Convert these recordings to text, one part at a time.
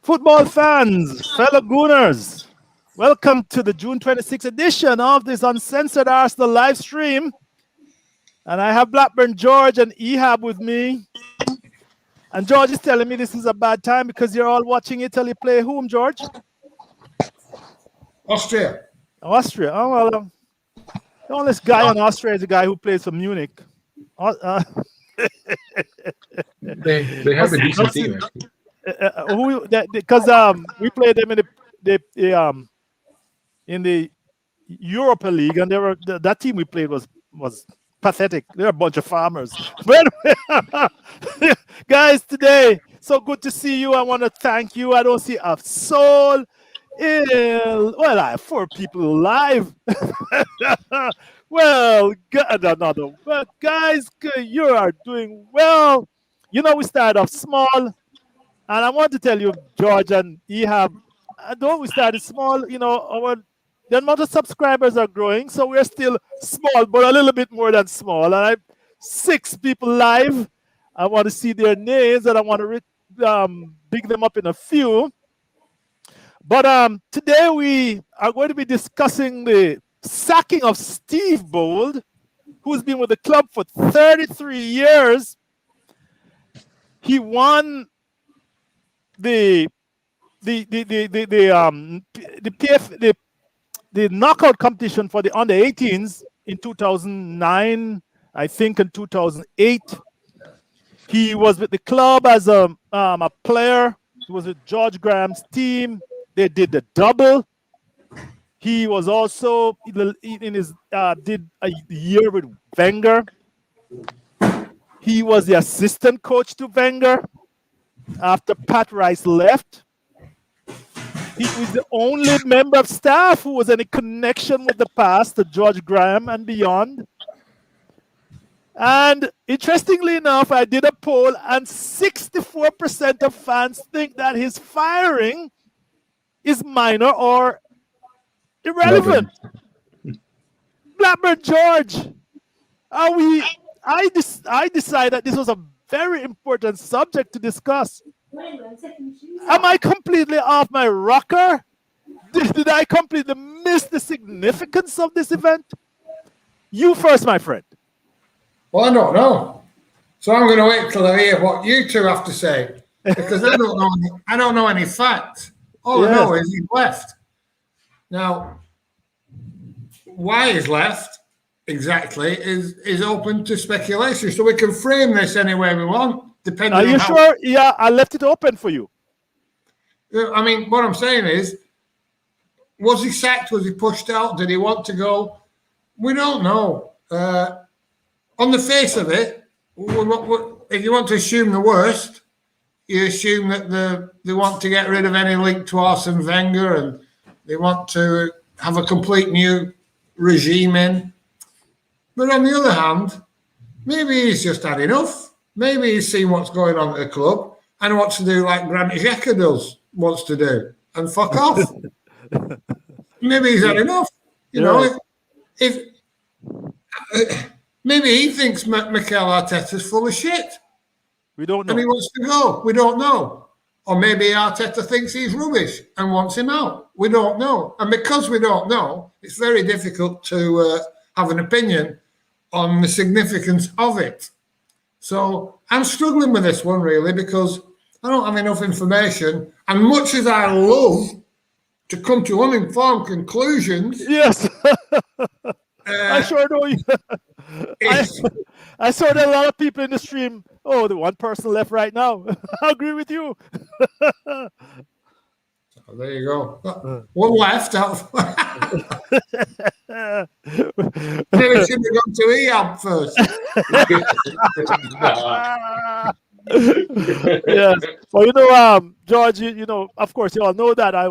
Football fans, fellow Gooners, welcome to the June 26th edition of this Uncensored Arsenal live stream. And I have Blackburn George and Ehab with me. And George is telling me this is a bad time because you're all watching Italy play whom, George? Austria. Austria. Oh, well, the only guy on Austria is the guy who plays for Munich. They have a decent team, actually. Because we played them in the Europa League, and that team we played was pathetic. They're a bunch of farmers. But guys, today, so good to see you. I want to thank you. I don't see a soul. Well, I have 4 people live. Well, another. But guys, you are doing well. You know, we started off small. And I want to tell you, George and Ehab, though we started small, you know, the amount of subscribers are growing, so we're still small, but a little bit more than small. And I have 6 people live. I want to see their names, and I want to big them up in a few. But today we are going to be discussing the sacking of Steve Bould, who's been with the club for 33 years. He won the knockout competition for the under-18s in 2009, I think, in 2008. He was with the club as a player. He was with George Graham's team. They did the double. He was also in his did a year with Wenger. He was the assistant coach to Wenger after Pat Rice left. He was the only member of staff who was any connection with the past, to George Graham and beyond. And interestingly enough, I did a poll, and 64% of fans think that his firing is minor or irrelevant. Blackburn George, I decided that this was a very important subject to discuss. Am I completely off my rocker? Did I completely miss the significance of this event? You first, my friend. Well, I don't know. So I'm going to wait till I hear what you two have to say, because I don't know any facts. All I know is he's left. Now, why he's left exactly is open to speculation. So we can frame this any way we want, depending on. Are you sure? Yeah, I left it open for you. I mean, what I'm saying is, was he sacked? Was he pushed out? Did he want to go? We don't know. On the face of it, if you want to assume the worst, you assume that they want to get rid of any link to Arsene Wenger, and they want to have a complete new regime in. But on the other hand, maybe he's just had enough. Maybe he's seen what's going on at the club and wants to do like Grant Xhaka wants to do, and fuck off. Maybe he's had enough. You know, if maybe he thinks Mikel Arteta's full of shit. We don't know. And he wants to go. We don't know. Or maybe Arteta thinks he's rubbish and wants him out. We don't know. And because we don't know, it's very difficult to have an opinion on the significance of it. So I'm struggling with this one, really, because I don't have enough information. And much as I love to come to uninformed conclusions... Yes. I sure know you. I saw that a lot of people in the stream. Oh, the one person left right now. I agree with you. So there you go. One left out. Maybe should have gone to Ehab first. Yeah. Well, you know, George, you know, of course, you all know that I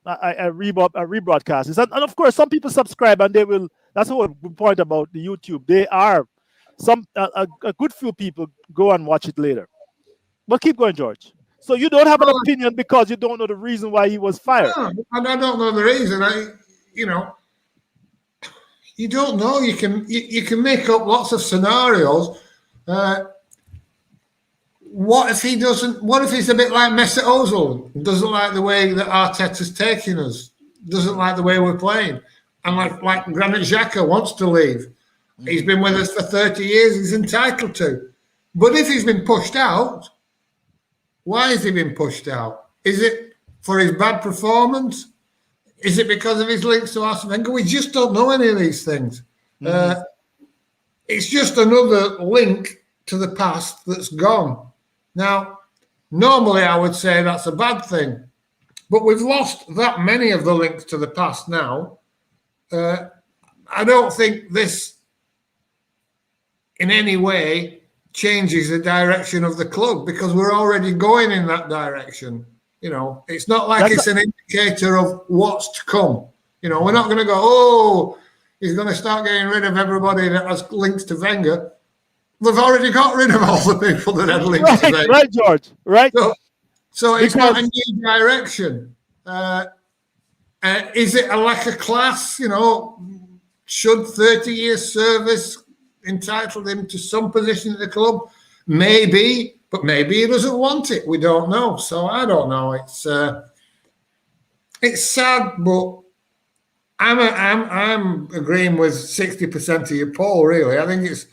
rebroadcast this. And of course, some people subscribe and they will. That's the whole point about the YouTube. They are a good few people go and watch it later. But keep going, George. So you don't have an opinion because you don't know the reason why he was fired. No, and I don't know the reason. You don't know. You can make up lots of scenarios. what if he doesn't? What if he's a bit like Mesut Ozil? Doesn't like the way that Arteta's taking us. Doesn't like the way we're playing. And like Granit Xhaka wants to leave. He's been with us for 30 years. He's entitled to. But if he's been pushed out, why has he been pushed out? Is it for his bad performance? Is it because of his links to Arsene Wenger? We just don't know any of these things. It's just another link to the past that's gone. Now, normally I would say that's a bad thing, but we've lost that many of the links to the past now. I don't think this in any way changes the direction of the club because we're already going in that direction. You know, it's not like it's an indicator of what's to come. You know, we're not going to go, oh, he's going to start getting rid of everybody that has links to Wenger. They've already got rid of all the people that had links to Wenger. Right, George. Right. So it's not a new direction. Is it a lack of class? You know, should 30 years service entitle him to some position at the club? Maybe, but maybe he doesn't want it. We don't know. So I don't know. It's sad, but I'm agreeing with 60% of your poll. Really, I think it's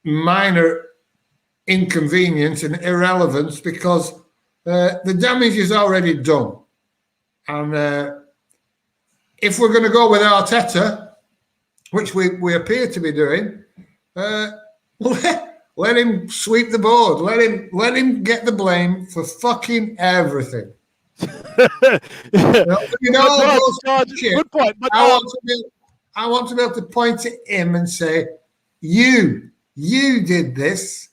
minor inconvenience and irrelevance because the damage is already done. And if we're going to go with Arteta, which we appear to be doing, let him sweep the board. Let him get the blame for fucking everything. You know, good point. But I want to be able to point at him and say, you did this.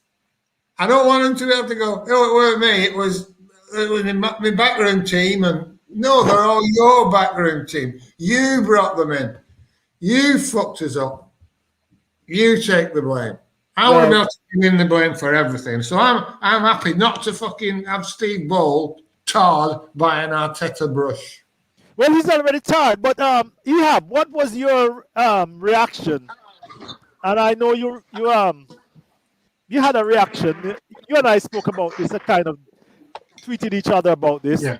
I don't want him to be able to go, oh, it weren't me. It was my backroom team. And no, they're all your backroom team. You brought them in. You fucked us up. You take the blame. I want to be able to give him the blame for everything. So I'm happy not to fucking have Steve Bould tarred by an Arteta brush. Well, he's already tarred. But Ehab, what was your reaction? And I know you had a reaction. You and I spoke about this, a kind of tweeted each other about this. Yeah.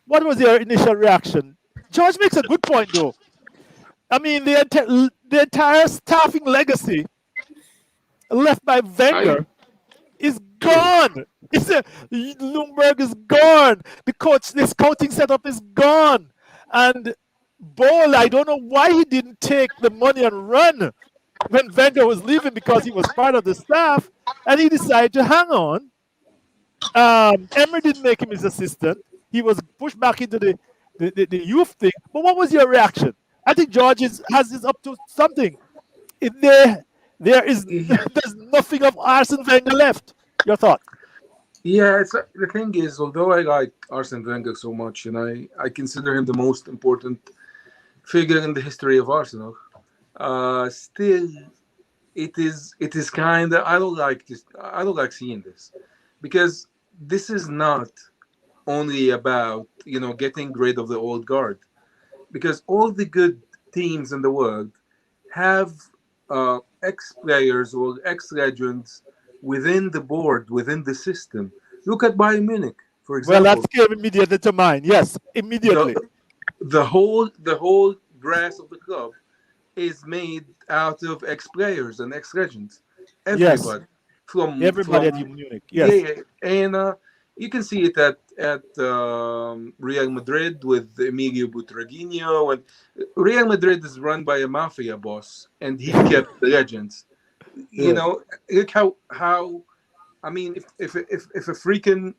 What was your initial reaction? George makes a good point, though. I mean, the entire staffing legacy left by Wenger is gone. Lundberg is gone. The scouting setup is gone. And Bould, I don't know why he didn't take the money and run when Wenger was leaving because he was part of the staff, and he decided to hang on. Emery didn't make him his assistant. He was pushed back into the youth thing. But what was your reaction? I think George has up to something. There's nothing of Arsene Wenger left. Your thought? Yeah, the thing is, although I like Arsene Wenger so much, and I consider him the most important figure in the history of Arsenal, still, it is kind of, I don't like this. I don't like seeing this because this is not only about getting rid of the old guard, because all the good teams in the world have ex-players or ex-legends within the board, within the system. Look at Bayern Munich, for example. Well, that came immediately to mind. Yes, immediately. The whole grass of the club is made out of ex-players and ex-legends. Everybody. Yes. Everybody at Munich. Yes. Yeah. And you can see it at Real Madrid with Emilio Butragueño. And Real Madrid is run by a mafia boss, and he kept the legends. Look how I mean, if a freaking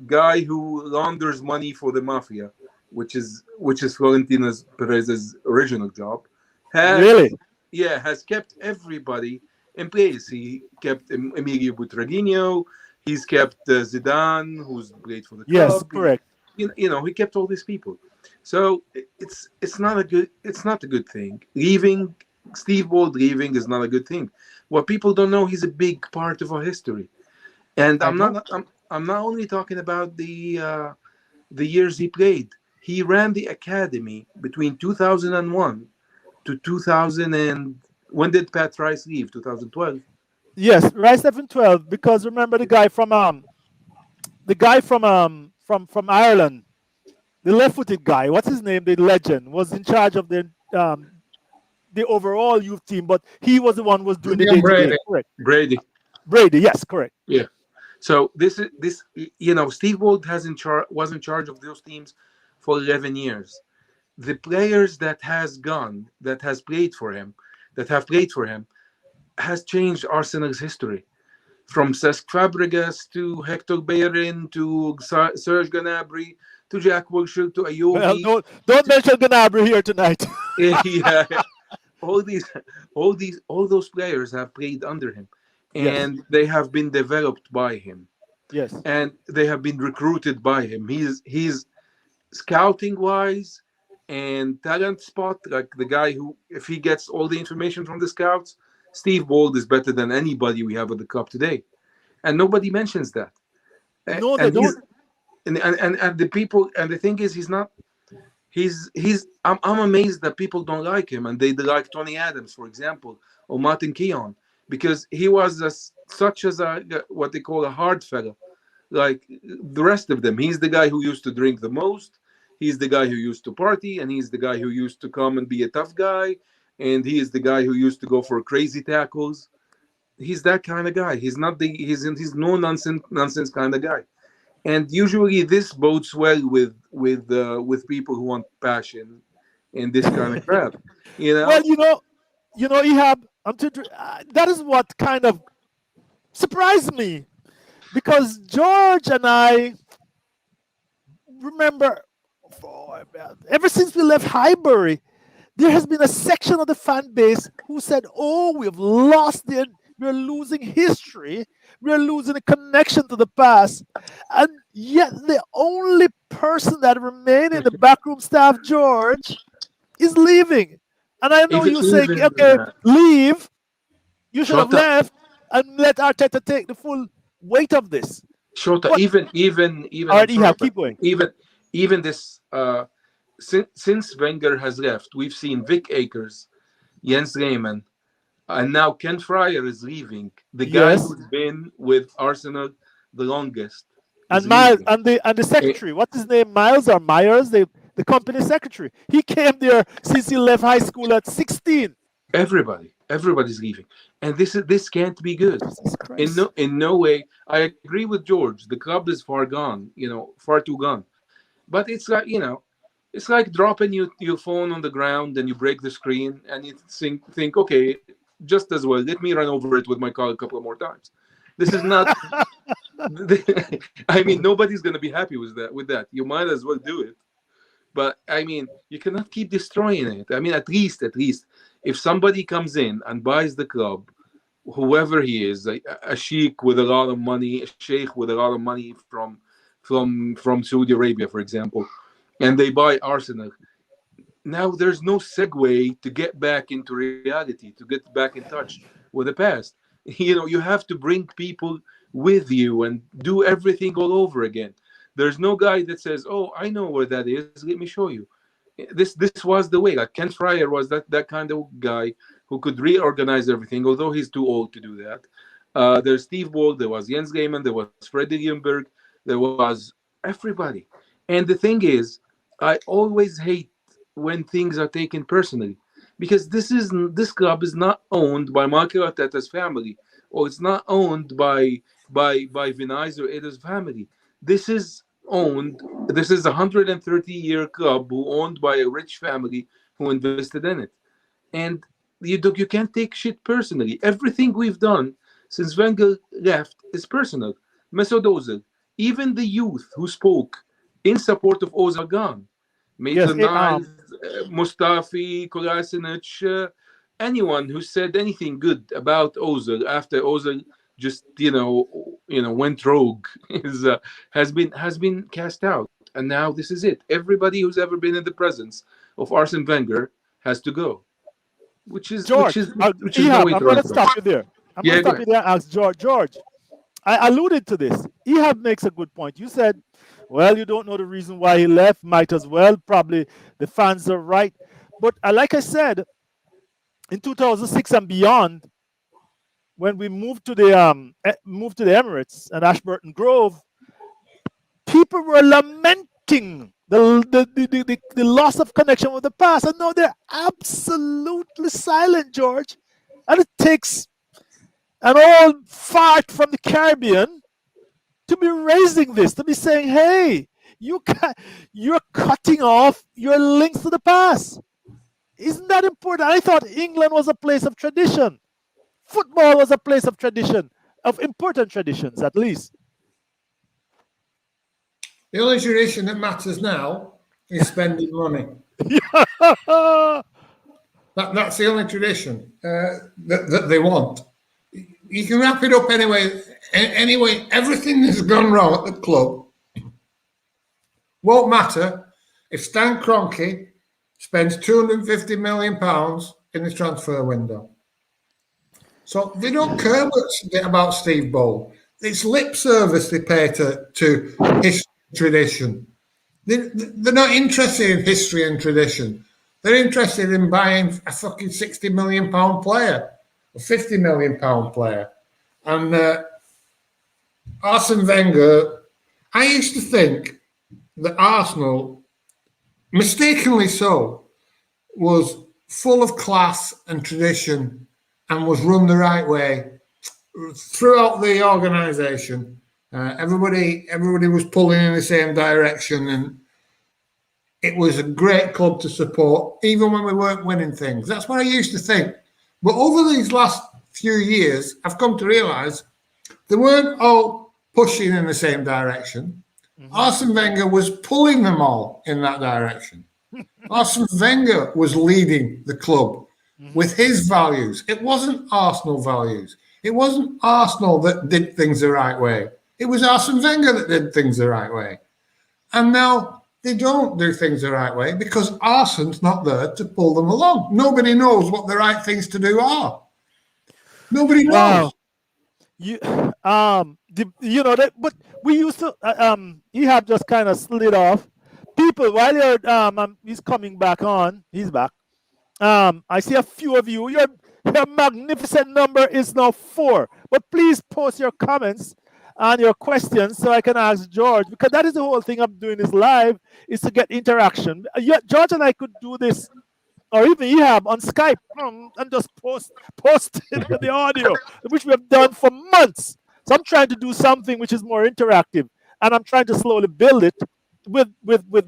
guy who launders money for the mafia, which is Florentino Perez's original job, has kept everybody in place. He kept Emilio Butragueño. He's kept Zidane, who's played for the club. Yes, correct. He kept all these people. So it's not a good thing. Steve Bould leaving is not a good thing. What people don't know, he's a big part of our history. And I'm not only talking about the years he played. He ran the academy between 2001 to 2000 and when did Pat Rice leave? 2012. Yes, Rice left in 12 because remember the guy from Ireland, the left-footed guy. What's his name? The legend was in charge of the overall youth team, but he was the one who was doing the Young day to day. Brady. Correct. Brady. Brady. Yes, correct. Yeah. So Steve Bould was in charge of those teams for 11 years. The players that has played for him, that have played for him, has changed Arsenal's history. From Cesc Fabregas to Hector Bellerin to Serge Gnabry to Jack Wilshere to Well, Ayobi. don't mention Gnabry here tonight. Yeah, all all those players have played under him, Yes. and they have been developed by him, Yes. and they have been recruited by him. He's scouting wise and talent spot, like the guy who, if he gets all the information from the scouts, Steve Bould is better than anybody we have at the club today, and nobody mentions that. No, they And don't. and the people, and the thing is, he's I'm amazed that people don't like him, and they like Tony Adams, for example, or Martin Keown, because he was such as a what they call a hard fella, like the rest of them. He's the guy who used to drink the most. He's the guy who used to party, and he's the guy who used to come and be a tough guy, and he is the guy who used to go for crazy tackles. He's that kind of guy. He's not the he's no nonsense kind of guy. And usually this bodes well with people who want passion and this kind of crap, you Well, know. Ehab, that is what kind of surprised me because George and I remember ever since we left Highbury, there has been a section of the fan base who said, "Oh, we're losing history, we're losing a connection to the past," and yet the only person that remained in the backroom staff, George, is leaving. And I know Even you say, even "Okay, leave." You should have Shota, left and let Arteta take the full weight of this. Shota, But even all I'm right, sorry, Ehab, but keep going. even this since Wenger has left, we've seen Vic Akers, Jens Lehmann, and now Ken Fryer is leaving. The guy Yes. who's been with Arsenal the longest And is Miles leaving. and the Eh, secretary, what's his name? Miles or Myers, the company secretary. He came there since he left high school at 16. everybody's leaving, and this can't be good. Jesus Christ. In no way. I agree with George. The club is far gone, far too gone. But it's like, it's like dropping your phone on the ground and you break the screen and you think, okay, just as well, let me run over it with my car a couple of more times. This is not. I mean, nobody's gonna be happy with that. You might as well do it. But I mean, you cannot keep destroying it. I mean, at least, if somebody comes in and buys the club, whoever he is, a sheikh with a lot of money, a sheikh with a lot of money from Saudi Arabia, for example, and they buy Arsenal. Now there's no segue to get back into reality, to get back in touch with the past. You have to bring people with you and do everything all over again. There's no guy that says, "Oh, I know where that is. Let me show you." This was the way. Like Ken Fryer was that kind of guy who could reorganize everything, although he's too old to do that. There's Steve Bould, there was Jens Lehmann, there was Freddie Ljungberg, there was everybody. And the thing is, I always hate when things are taken personally, because this club is not owned by Michael Arteta's family, or it's not owned by Vinay's or Eda's family. This is owned. This is a 130-year club who owned by a rich family who invested in it, and you can't take shit personally. Everything we've done since Wenger left is personal. Mesut Ozil, even the youth who spoke in support of Ozil gone. Yes, Maitland Niles, Mustafi, Kolasinac, anyone who said anything good about Ozil after Ozil just went rogue is has been cast out, and now this is it. Everybody who's ever been in the presence of Arsene Wenger has to go, which is which George, is which is the Ehab, way I'm to going run to clubs. stop you there. I'm going Yeah, to go stop ahead. you there and ask George. George, I alluded to this. Ehab makes a good point. You said, well, you don't know the reason why he left. Might as well. Probably the fans are right. But like I said, in 2006 and beyond, when we moved to the Emirates and Ashburton Grove, people were lamenting the loss of connection with the past, and now they're absolutely silent, George. And it takes an old fart from the Caribbean to be raising this, to be saying, "Hey, you're cutting off your links to the past." Isn't that important? I thought England was a place of tradition. Football was a place of tradition, of important traditions, at least. The only tradition that matters now is spending money. That's the only tradition that they want. You can wrap it up anyway. Anyway, everything that's gone wrong at the club won't matter if Stan Kroenke spends £250 million in the transfer window. So they don't care about Steve Bould. It's lip service they pay to history and tradition. They're not interested in history and tradition. They're interested in buying a fucking £60 million player, a £50 million player. And Arsene Wenger, I used to think that Arsenal, mistakenly so, was full of class and tradition and was run the right way throughout the organisation. Everybody was pulling in the same direction, and it was a great club to support, even when we weren't winning things. That's what I used to think. But over these last few years, I've come to realise they weren't all pushing in the same direction. Mm-hmm. Arsene Wenger was pulling them all in that direction. Arsene Wenger was leading the club with his values. It wasn't Arsenal values. It wasn't Arsenal that did things the right way. It was Arsene Wenger that did things the right way. And now they don't do things the right way because Arsene's not there to pull them along. Nobody knows what the right things to do are. Nobody knows. Wow. That, but we used to. He had just kind of slid off. People, while you're, he's coming back on. He's back. I see a few of you. Your magnificent number is now 4. But please post your comments and your questions so I can ask George, because that is the whole thing I'm doing this live, is to get interaction. George and I could do this, or even Ehab on Skype, and just post the audio, which we have done for months. So I'm trying to do something which is more interactive, and I'm trying to slowly build it with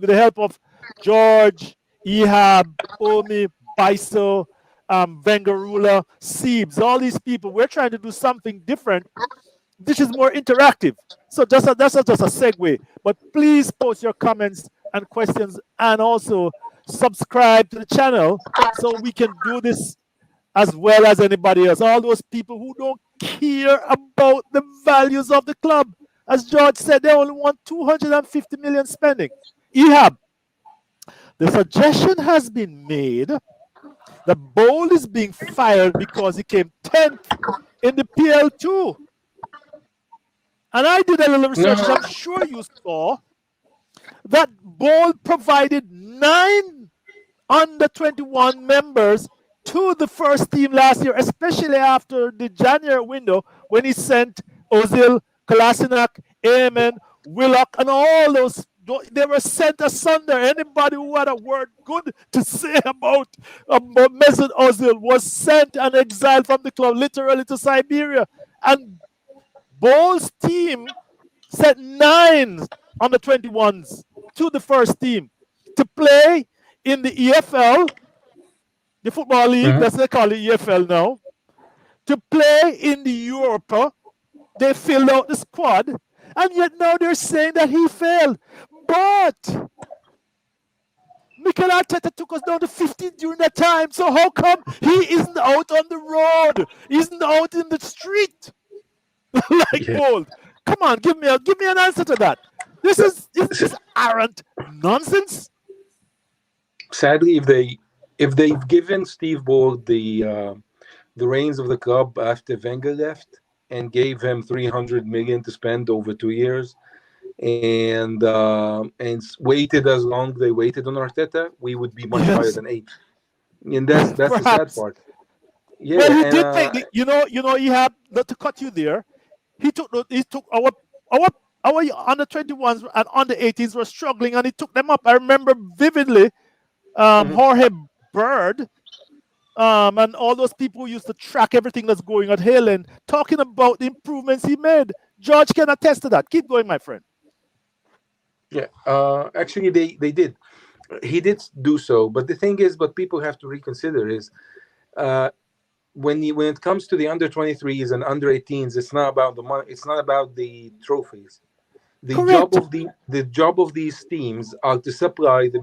the help of George, Ehab, Omi, Biso, Vengarula, Siebes, all these people. We're trying to do something different. This is more interactive. So that's just a segue. But please post your comments and questions, and also subscribe to the channel so we can do this as well as anybody else. All those people who don't care about the values of the club. As George said, they only want 250 million spending. Ehab, the suggestion has been made that Bould is being fired because he came 10th in the PL2. And I did a little research, as I'm sure you saw, that Bould provided 9 under-21 members to the first team last year, especially after the January window when he sent Ozil, Kolasinac, Eamon, Willock, and all those. They were sent asunder. Anybody who had a word good to say about Mesut Ozil was sent and exiled from the club, literally to Siberia. And Bould's team sent 9 under-21s to the first team to play in the EFL, the Football League, that's what they call it EFL now, to play in the Europa. They filled out the squad, and yet now they're saying that he failed. But Mikel Arteta took us down to 15 during that time, so how come he isn't out on the road? He isn't out in the street like Bould? Come on, give me an answer to that. Isn't this arrant nonsense? Sadly, if they've given Steve Bould the reins of the club after Wenger left and gave him 300 million to spend over 2 years, and waited as long they waited on Arteta, we would be much higher than 8. And that's the sad part. Yeah, Well, he and did take the, he had not to cut you there. He took our our under 21s and under 18s were struggling, and he took them up. I remember vividly, mhm. Jorge Bird, and all those people who used to track everything that's going at Haaland, talking about the improvements he made. George can attest to that. Keep going, my friend. Yeah. Actually, they did. He did do so, but the thing is, what people have to reconsider is, uh, when it comes to the under 23s and under 18s, it's not about the money. It's not about the trophies. Correct. The job of these teams are to supply the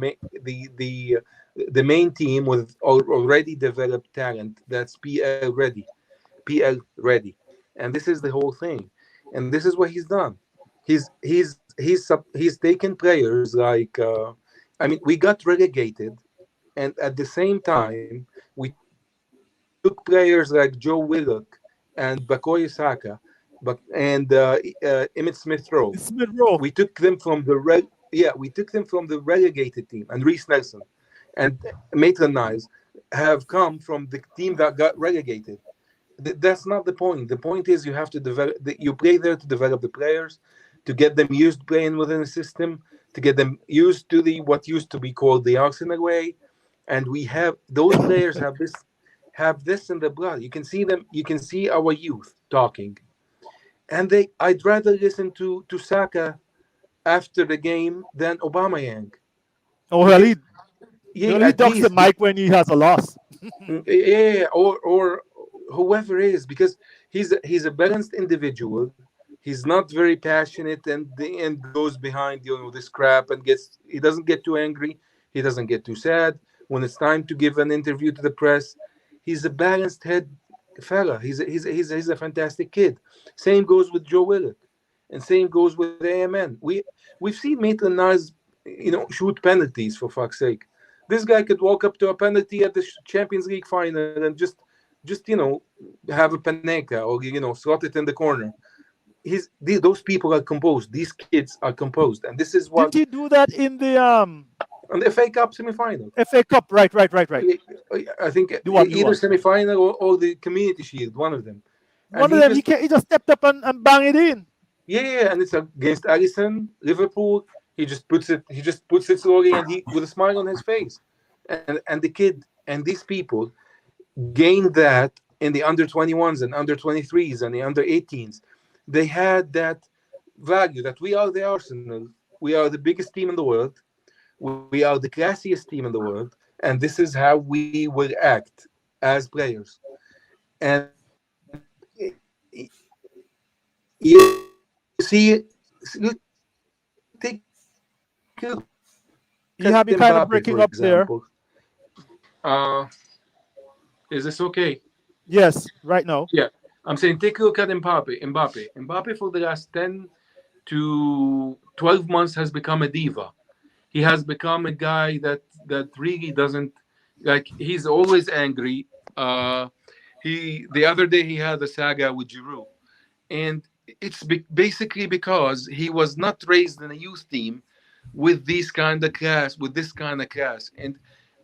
main team with already developed talent that's PL ready, and this is the whole thing, and this is what he's done. He's taken players like, I mean, we got relegated, and at the same time we took players like Joe Willock and Bakoy Saka, and Emmett Smith Rowe. Smith We Rowe. took them from we took them from the relegated team, and Reece Nelson and Maitland Niles have come from the team that got relegated. That's not the point. The point is you have to develop. You play there to develop the players, to get them used playing within a system, to get them used to the what used to be called the Arsenal way, and we have those players have this in the blood. You can see them. You can see our youth talking, and they. I'd rather listen to Saka after the game than Aubameyang, Oh, because yeah, he at ducks the least mic when he has a loss. yeah, or whoever is, because he's a balanced individual. He's not very passionate, and the end goes behind this crap, and he doesn't get too angry. He doesn't get too sad when it's time to give an interview to the press. He's a balanced head fella. He's a fantastic kid. Same goes with Joe Willock, and same goes with AMN. We've seen Maitland Niles, shoot penalties, for fuck's sake. This guy could walk up to a penalty at the Champions League final and just have a panenka, or slot it in the corner. Those people are composed. These kids are composed, and this is Didn't what he do that in the on the FA Cup semi-final. FA Cup? Right, right, right, right. I think The either one. semi-final or the Community Shield, one of them. And One of he them, just he just stepped up and bang it in. yeah, and it's against Alisson, Liverpool. He just puts it slowly, and he with a smile on his face, and the kid and these people gained that in the under 21s and under 23s and the under 18s. They had that value that we are the Arsenal, we are the biggest team in the world, we are the classiest team in the world, and this is how we will act as players. And you see, you take a look at Mbappe, You for have me kind of example. breaking up there. Uh, is this okay? Yes, right now. Yeah, I'm saying take a look at Mbappe for the last 10 to 12 months has become a diva. He has become a guy that really doesn't like. He's always angry. The other day he had a saga with Giroud, and it's basically because he was not raised in a youth team with this kind of class. And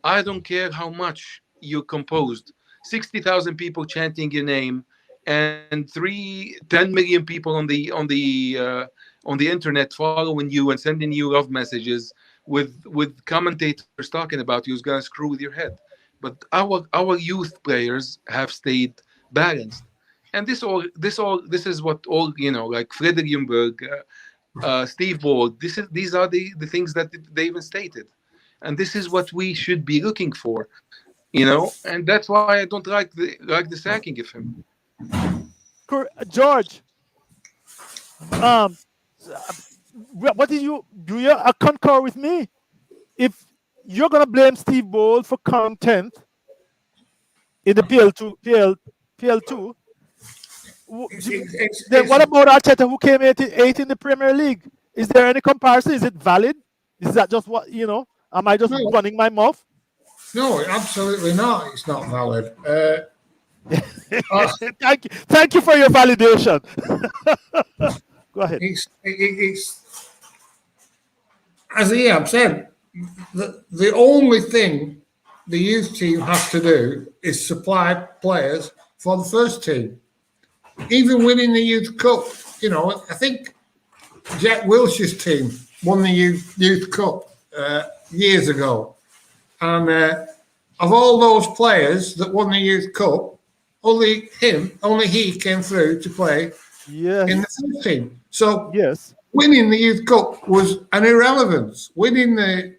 I don't care how much you composed, 60,000 people chanting your name, and 10 million people on the internet following you and sending you love messages with commentators talking about you, is gonna screw with your head. But our youth players have stayed balanced, and this is what all like Fredrik Ljungberg, Steve Bould. These are the things that they even stated, and this is what we should be looking for, and that's why I don't like the sacking of him. George, um, what did you do? You concur with me? If you're gonna blame Steve Bould for coming 10th in the PL2, It's, it's, then it's, what about Arteta, who came eighth in the Premier League? Is there any comparison? Is it valid? Is that just what Am I just no, running my mouth? no, absolutely not. It's not valid. Thank you for your validation. Go ahead. It's as Ian said, the only thing the youth team has to do is supply players for the first team. Even winning the youth cup, I think Jack Wilshere's team won the youth cup years ago, and of all those players that won the youth cup, only he came through to play in the first team. So winning the youth cup was an irrelevance. Winning the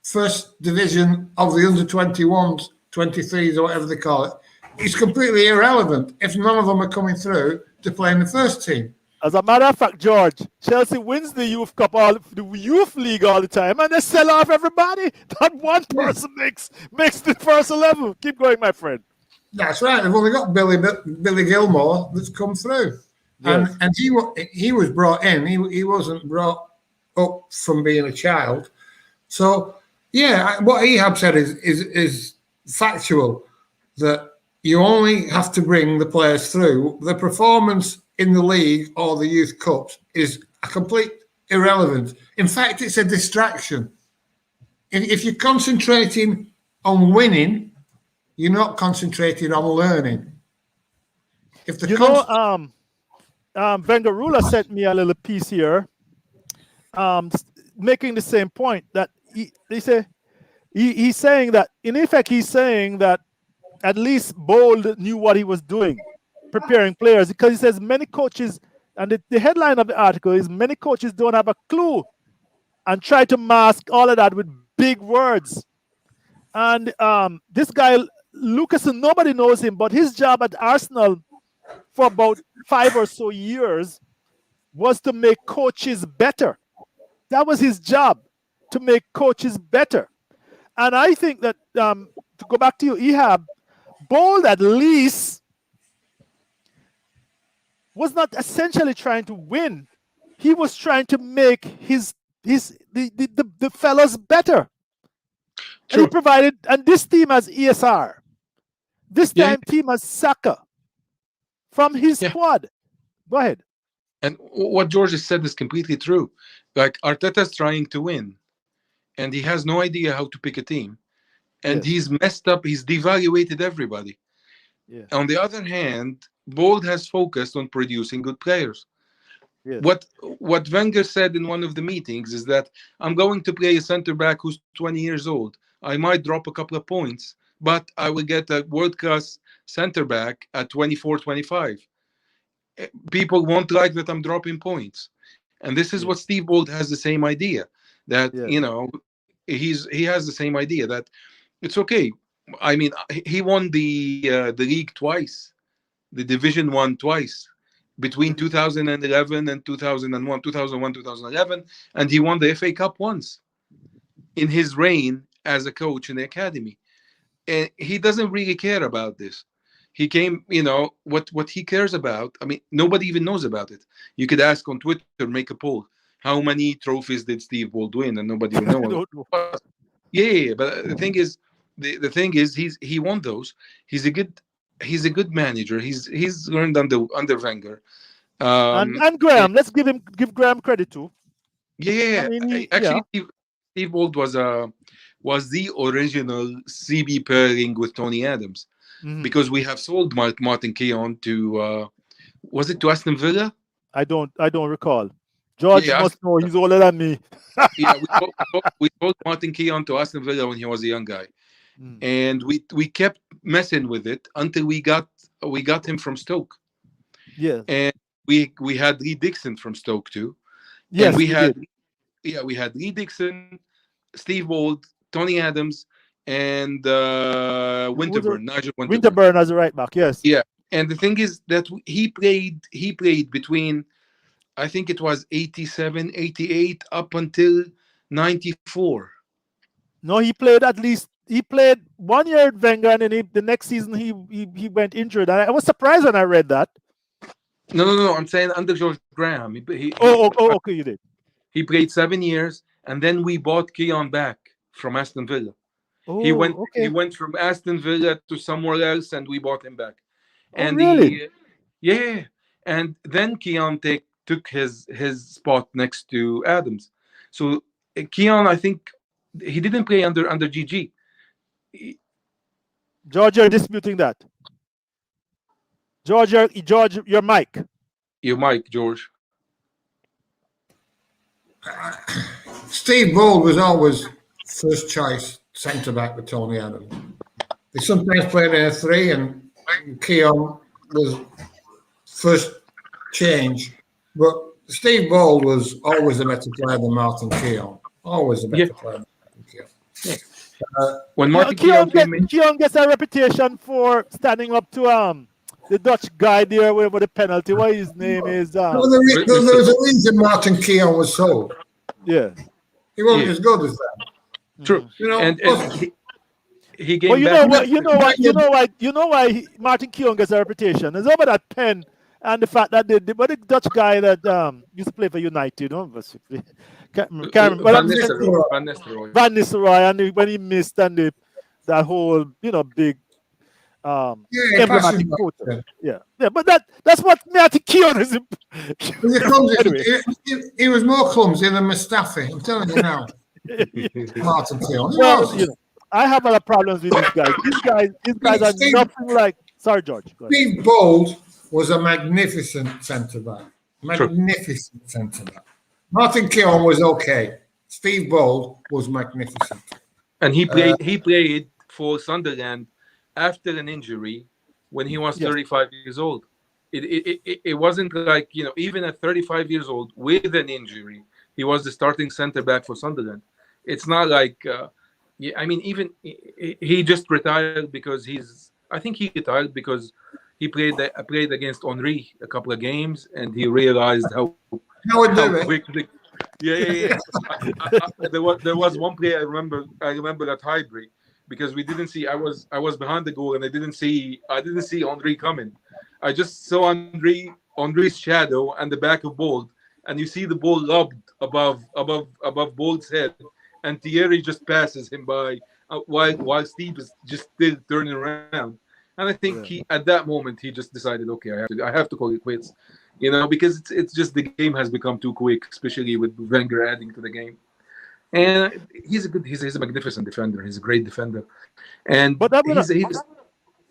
first division of the under-21s, 23s, or whatever they call it, is completely irrelevant if none of them are coming through to play in the first team. As a matter of fact, George, Chelsea wins the youth cup, the youth league all the time, and they sell off everybody. Not one person makes the first 11. Keep going, my friend. That's right. They've only got Billy Gilmore that's come through, and he was brought in. He wasn't brought up from being a child. So yeah, what Ehab said is factual. That you only have to bring the players through. The performance in the league or the youth cups is a complete irrelevance. In fact, it's a distraction. If you're concentrating on winning, you're not concentrating on learning. Wenger Ruler sent me a little piece here, making the same point that he's saying that, in effect, he's saying that at least Bould knew what he was doing, preparing players, because he says many coaches, and the headline of the article is many coaches don't have a clue and try to mask all of that with big words. And this guy, Lucasen, nobody knows him, but his job at Arsenal for about 5 or so years was to make coaches better. That was his job, to make coaches better. And I think that, to go back to you, Ehab, Bould at least was not essentially trying to win. He was trying to make the fellas better. And he provided, and this team has ESR. This team has Saka from his squad. Go ahead. And what George has said is completely true. Like, Arteta's trying to win, and he has no idea how to pick a team. And he's messed up. He's devaluated everybody. Yeah. On the other hand, Bould has focused on producing good players. Yeah. What Wenger said in one of the meetings is that I'm going to play a center back who's 20 years old. I might drop a couple of points, but I will get a world-class center back at 24, 25. People won't like that I'm dropping points. And this is what Steve Bould has the same idea. That, he has the same idea that it's okay. I mean, he won the league twice, the Division 1 twice, between 2011 and 2001, 2001, 2011, and he won the FA Cup once in his reign as a coach in the academy. And he doesn't really care about this. He came, what he cares about. I mean, nobody even knows about it. You could ask on Twitter, make a poll. How many trophies did Steve Bould win? And nobody will know. Yeah, but the thing is, he won those. He's a good manager. He's learned under Wenger. And Graham, let's give Graham credit too. Yeah, I mean, actually, Steve Bould was the original CB pairing with Tony Adams, because we have sold Martin Keown to was it to Aston Villa? I don't recall. George must know. He's older than me. we sold Martin Keown to Aston Villa when he was a young guy, and we kept messing with it until we got him from Stoke. Yeah, and we had Lee Dixon from Stoke too. Yes, and we had Lee Dixon, Steve Bould, Tony Adams, and Winterburn, Nigel Winterburn as a right back. Yes. Yeah, and the thing is that he played between, I think it was 87, 88 up until 94. No, he played 1 year at Wenger, and then the next season he went injured. I was surprised when I read that. No. I'm saying under George Graham. Okay, you did. He played 7 years, and then we bought Keown back from Aston Villa. He went from Aston Villa to somewhere else, and we bought him back. And really? And then Keown took his spot next to Adams. So Keown, I think he didn't play under GG. George, you're disputing that. George, your mic. Your mic, George. Steve Bould was always first choice centre back with Tony Adams. They sometimes played in a 3, and Keown was first change. But Steve Bould was always a better player than Martin Keown. Always a better player than Martin Keown. When Martin Keown came in, Keown gets a reputation for standing up to the Dutch guy there with the penalty. What his name is? There was a reason Martin Keown was sold. Yeah, he wasn't as good as that. True, you know. And he came well, back. You know why Martin Keown gets a reputation. It's over that pen and the fact that the Dutch guy that used to play for United, basically. Can't remember. Van Nistelrooy. Van Nistelrooy, and when he missed and that whole big emblematic photo. Yeah, but that's what Martin Keown is. He was more clumsy than Mustafi. I'm telling you now. Martin Keown. Well, I have other problems with these guys. These guys are nothing like. Sorry, George. Steve Bould was a magnificent centre back. Magnificent centre back. Martin Keown was okay. Steve Bould was magnificent. And he played for Sunderland after an injury when he was 35 years old. It wasn't like, even at 35 years old with an injury, he was the starting centre back for Sunderland. It's not like, even he just retired because I think he retired because he played against Henry a couple of games and he realized how quickly. Yeah. There was one play I remember at Highbury because we didn't see. I was behind the goal and I didn't see Henry coming. I just saw Henry's shadow and the back of Bould, and you see the ball lobbed above Bould's head, and Thierry just passes him by while Steve is just still turning around. And I think at that moment he just decided, okay, I have to call it quits, because it's just the game has become too quick, especially with Wenger adding to the game. And he's a magnificent defender. He's a great defender, and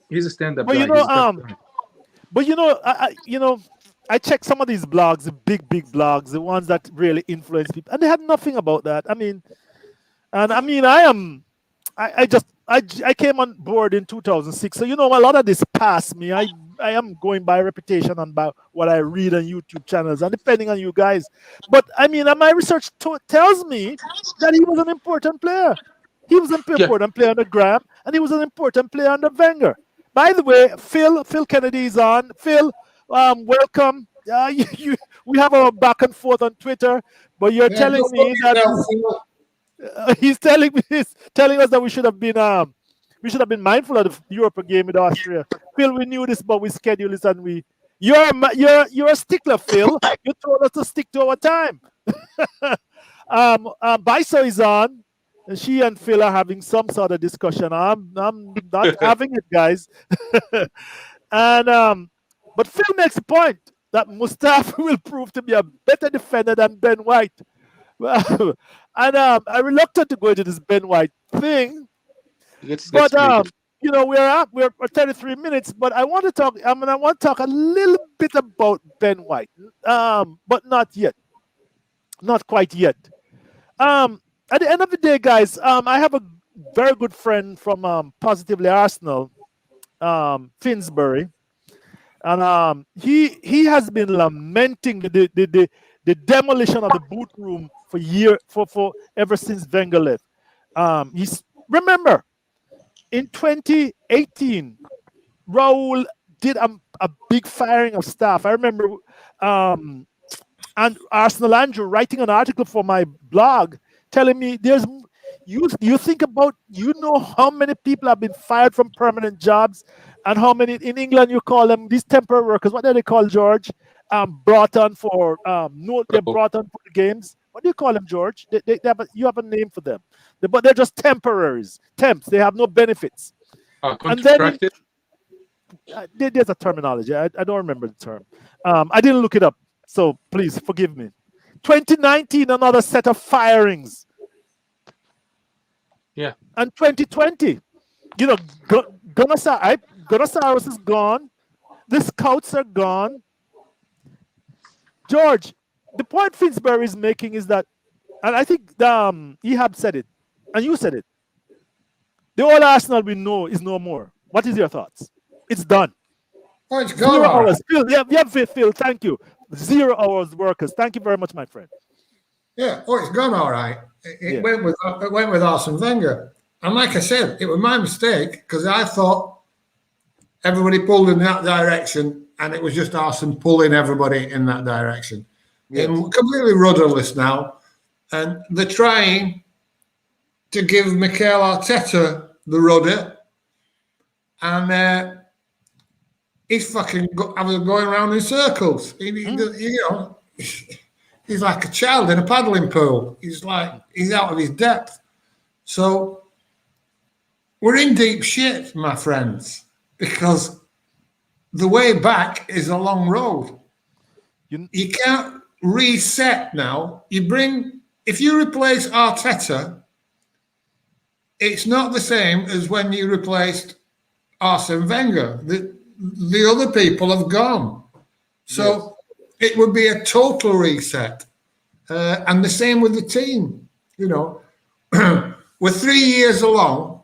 he's a stand-up guy. I checked some of these blogs, the big blogs, the ones that really influence people, and they had nothing about that. I came on board in 2006, so a lot of this passed me. I am going by reputation and by what I read on YouTube channels, and depending on you guys. But my research tells me that he was an important player. He was an important player under Graham, and he was an important player under Wenger. By the way, Phil Kennedy is on. Phil, welcome. We have our back and forth on Twitter, but you're telling me that. He's telling us that we should have been mindful of the Europa game with Austria. Phil, we knew this, but we scheduled this, and you're a stickler, Phil. You told us to stick to our time. Biso is on. She and Phil are having some sort of discussion. I'm not having it, guys. But Phil makes a point that Mustafi will prove to be a better defender than Ben White. Well, and I'm reluctant to go into this Ben White thing, but we're 33 minutes. But I want to talk. I want to talk a little bit about Ben White, but not yet, not quite yet. At the end of the day, guys, I have a very good friend from Positively Arsenal, Finsbury, and he has been lamenting the demolition of the boot room for ever since Wenger left. Remember, in 2018, Raul did a big firing of staff. I remember, and Arsenal Andrew writing an article for my blog telling me you think about how many people have been fired from permanent jobs and how many in England you call them these temporary workers. What do they call, George? Brought on for they're brought on for the games. What do you call them, George? You have a name for them, but they're just temporaries, temps. They have no benefits. Contracted. And then there's a terminology. I don't remember the term. I didn't look it up, so please forgive me. 2019, another set of firings. Yeah. And 2020, you know, Gunnersaurus is gone. The scouts are gone. George, the point Finsbury is making is that, and I think Ehab said it, and you said it. The old Arsenal we know is no more. What is your thoughts? It's done. Oh, it's gone. 0 hours. Phil, yeah, Phil, thank you. 0 hours workers. Thank you very much, my friend. Yeah, oh, it's gone all right. It went with Arsene Wenger. And like I said, it was my mistake because I thought everybody pulled in that direction and it was just Arsene pulling everybody in that direction. Yes. And completely rudderless now. And they're trying to give Mikel Arteta the rudder. And he's fucking going around in circles. You know, he's like a child in a paddling pool. He's out of his depth. So we're in deep shit, my friends, because the way back is a long road. You can't reset now. If you replace Arteta, it's not the same as when you replaced Arsene Wenger. The other people have gone. So it would be a total reset. And the same with the team. You know, we're 3 years along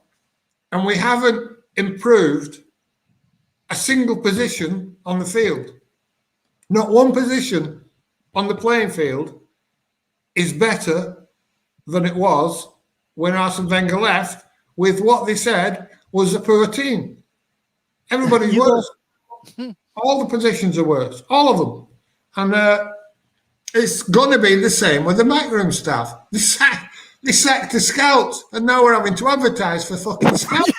and we haven't improved a single position on the field. Not one position on the playing field is better than it was when Arsene Wenger left with what they said was a poor team. Everybody's worse. All the positions are worse. All of them. And it's going to be the same with the backroom staff. They sacked the scouts, and now we're having to advertise for fucking scouts.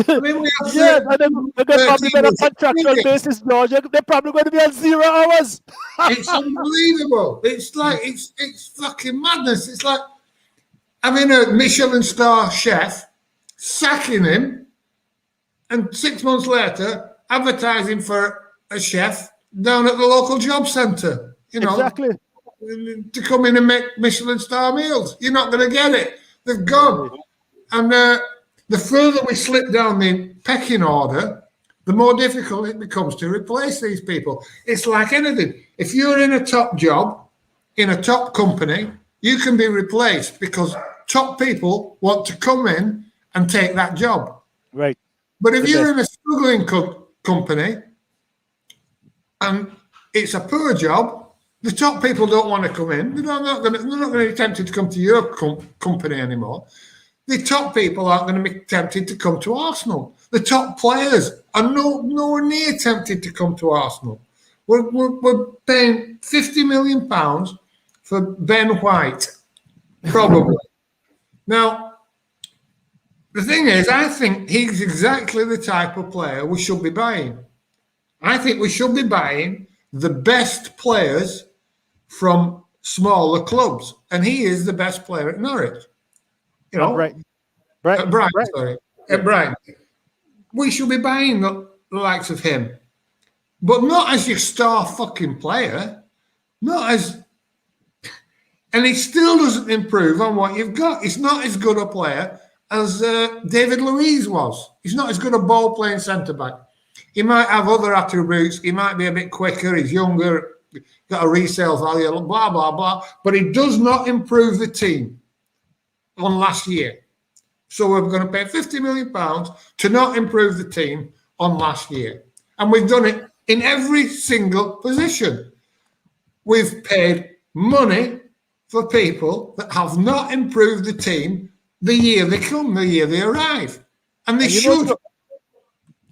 I mean, we have they're probably on a contractual basis, George. They're probably going to be on 0 hours. It's unbelievable. It's like it's fucking madness. It's like having a Michelin star chef, sacking him, and 6 months later advertising for a chef down at the local job centre. You know, exactly. To come in and make Michelin star meals. You're not going to get it. They've gone. And the further we slip down the pecking order, the more difficult it becomes to replace these people. It's like anything. If you're in a top job, in a top company, you can be replaced because top people want to come in and take that job. Right. But if you're in a struggling company and it's a poor job, the top people don't want to come in. They're not going to be tempted to come to your company anymore. The top people aren't going to be tempted to come to Arsenal. The top players are nowhere near tempted to come to Arsenal. We're paying £50 million for Ben White, probably. Now, the thing is, I think he's exactly the type of player we should be buying. I think we should be buying the best players from smaller clubs, and he is the best player at Norwich. You know, Brighton. We should be buying the likes of him, but not as your star fucking player, and he still doesn't improve on what you've got. He's not as good a player as David Luiz was. He's not as good a ball playing centre back. He might have other attributes. He might be a bit quicker. He's younger. Got a resale value, blah, blah, blah. But he does not improve the team on last year. So we're going to pay £50 million to not improve the team on last year. And we've done it in every single position. We've paid money for people that have not improved the team the year they come, the year they arrive. And they should.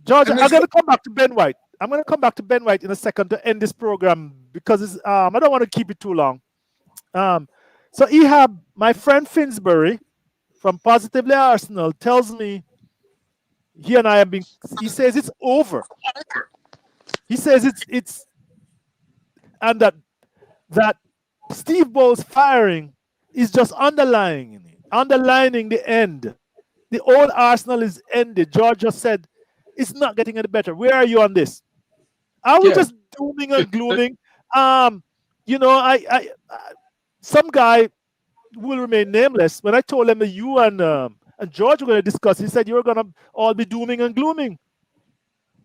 George, I'm going to come back to Ben White. I'm going to come back to Ben White in a second to end this program because I don't want to keep it too long. So Ehab, my friend Finsbury from Positively Arsenal tells me he and I have been. He says it's over. He says it's and that Steve Ball's firing is just underlining the end. The old Arsenal is ended. George just said it's not getting any better. Where are you on this? Are we just dooming and glooming? You know, I some guy who will remain nameless. When I told him that you and and George were going to discuss. He said you were going to all be dooming and glooming.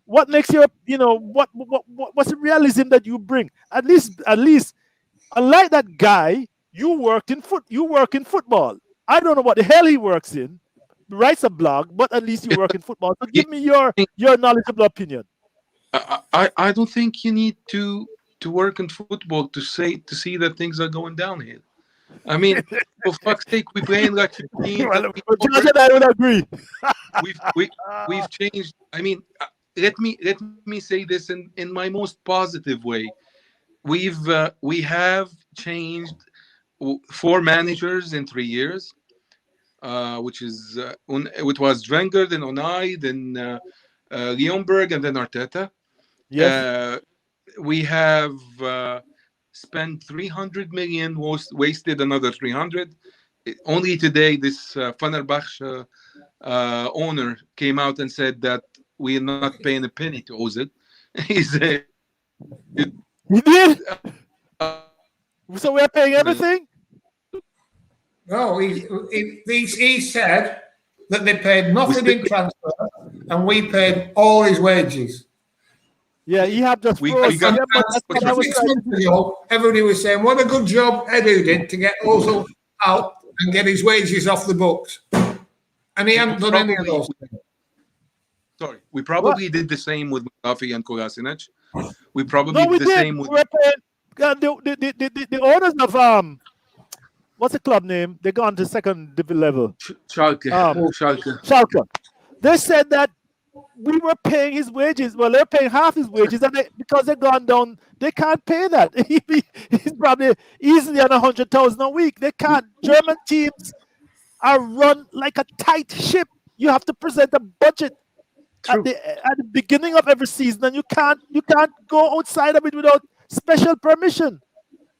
What makes you, what's the realism that you bring? At least, unlike that guy, you work in football. I don't know what the hell he works in. Writes a blog, but at least you work in football. So give me your knowledgeable opinion. I don't think you need to work in football to see that things are going downhill. I mean, for fuck's sake, we're playing like 15. Well, George and I would agree. We've changed. I mean, let me say this in my most positive way. We have changed 4 managers in 3 years, which was Wenger, then Onai, then Leonberg, and then Arteta. Yes. We have spent 300 million, wasted another 300. Only today, this Fenerbahce owner came out and said that we are not paying a penny to Ozil. He said, "We did." So we're paying everything. No, he said that they paid nothing in transfer, and we paid all his wages. Yeah, he have just froze. Everybody was saying, what a good job Edu did to get Ozil out and get his wages off the books. And he hadn't done any of those things. Sorry, we probably did the same with Mustafi and Kolasinac. We probably did the same with... The owners of... what's the club name? They gone to second level. Schalke. Schalke. They said that we were paying his wages. Well, they're paying half his wages, and because they've gone down, they can't pay that. He's probably easily on 100,000 a week. They can't. German teams are run like a tight ship. You have to present a budget at the beginning of every season, and you can't go outside of it without special permission.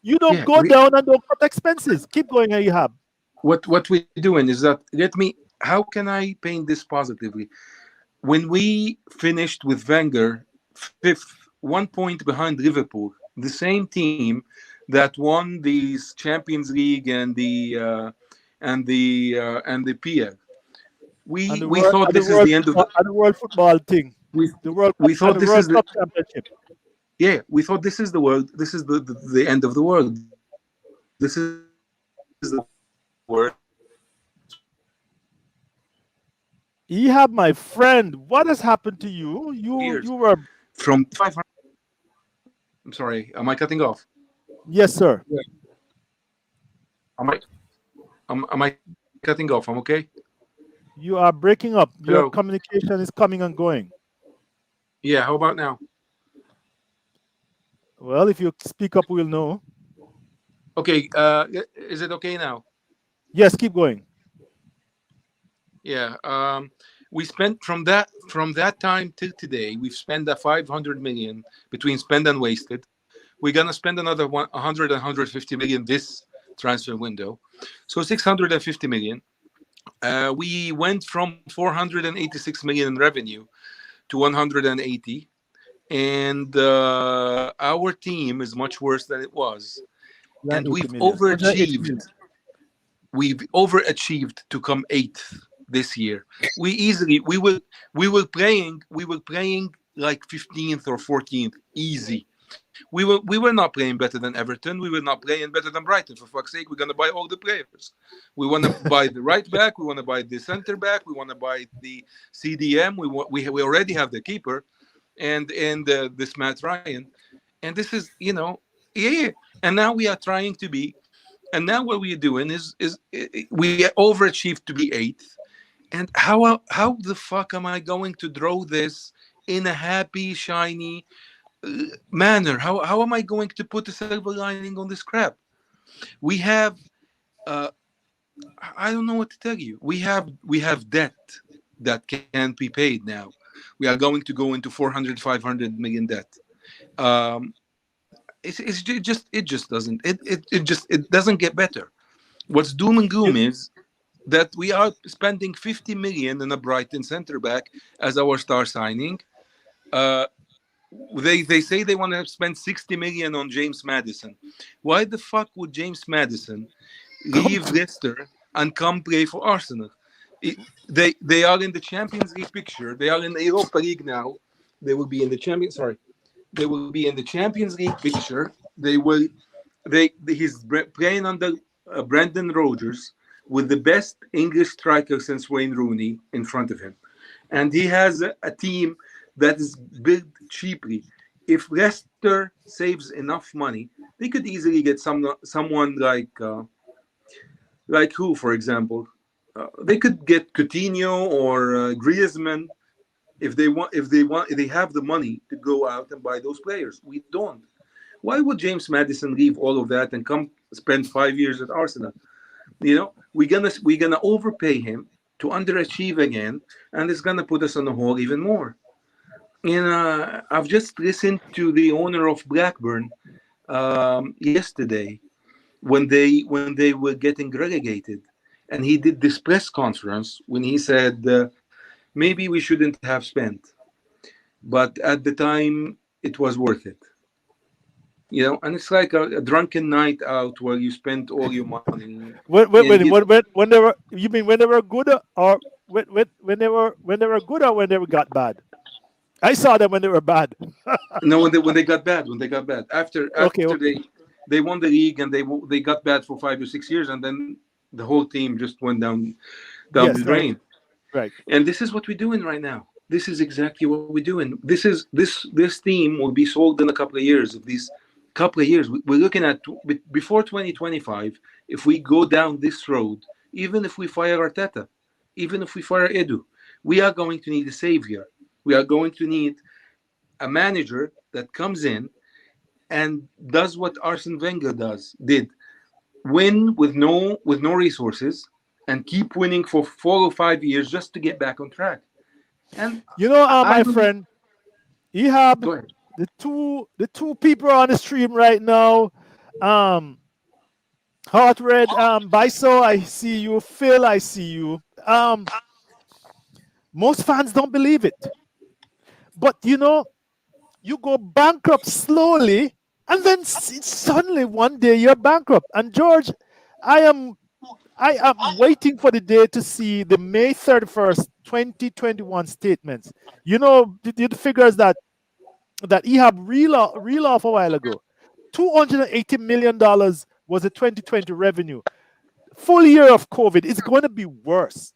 You don't go down and don't cut expenses. Keep going, Ahab. What we're doing is that how can I paint this positively? When we finished with Wenger, 5th, 1 point behind Liverpool, the same team that won the Champions League and the PL. We thought this is the end of the world football thing. We thought this is the championship. Yeah, we thought this is the world. This is the end of the world. This is the world. Ehab, my friend, what has happened to you? You were from 500. I'm sorry. Am I cutting off? Yes, sir. Yeah. Am I cutting off? I'm okay. You are breaking up. Hello. Your communication is coming and going. Yeah. How about now? Well, if you speak up, we'll know. Okay. Is it okay now? Yes. Keep going. Yeah. We spent from that time till today, we've spent 500 million between spend and wasted. We're gonna spend another 150 million this transfer window, so 650 million. We went from 486 million in revenue to 180, and our team is much worse than it was, and we've overachieved. We've overachieved to come 8th. This year, we were playing like 15th or 14th, easy. We were not playing better than Everton. We were not playing better than Brighton. For fuck's sake, we're gonna buy all the players. We want to buy the right back. We want to buy the center back. We want to buy the CDM. We already have the keeper, and this Matt Ryan, and this is And now we are trying to be, and now what we are doing is we overachieved to be 8th. And how the fuck am I going to draw this in a happy, shiny manner? How am I going to put a silver lining on this crap? We have, I don't know what to tell you. We have debt that can't be paid now. We are going to go into 400, 500 million debt. It just doesn't get better. What's doom and gloom is that we are spending 50 million in a Brighton centre back as our star signing. They say they want to spend 60 million on James Maddison. Why the fuck would James Maddison leave Leicester and come play for Arsenal? They are in the Champions League picture. They are in the Europa League now. They will be in the Champions. Sorry, they will be in the Champions League picture. They will. He's playing under Brendan Rodgers with the best English striker since Wayne Rooney in front of him, and he has a team that is built cheaply. If Leicester saves enough money, they could easily get someone like who, for example, they could get Coutinho or Griezmann if they want. If they have the money to go out and buy those players. We don't. Why would James Maddison leave all of that and come spend 5 years at Arsenal? We're gonna overpay him to underachieve again, and it's gonna put us on the hole even more. And I've just listened to the owner of Blackburn yesterday when they were getting relegated, and he did this press conference when he said maybe we shouldn't have spent, but at the time it was worth it. And it's like a drunken night out where you spent all your money. When they were, you mean when they were good, or when they were good, or when they got bad? I saw them when they were bad. No, when they got bad. After Okay. they won the league and they got bad for 5 or 6 years, and then the whole team just went down Yes, the drain. Right. And this is what we're doing right now. This is exactly what we're doing. This team will be sold in a couple of years. We're looking at before 2025. If we go down this road, even if we fire Arteta, even if we fire Edu, we are going to need a savior. We are going to need a manager that comes in and does what Arsene Wenger did, win with no resources and keep winning for 4 or 5 years just to get back on track. And my friend, Ehab, go ahead. the two people on the stream right now, Heart Red, Biso, I see you. Phil, I see you. Most fans don't believe it. But you go bankrupt slowly, and then suddenly one day you're bankrupt. And George, I am waiting for the day to see the May 31st, 2021 statements. The figures that Ehab reel off a while ago. $280 million was the 2020 revenue. Full year of COVID, it's going to be worse.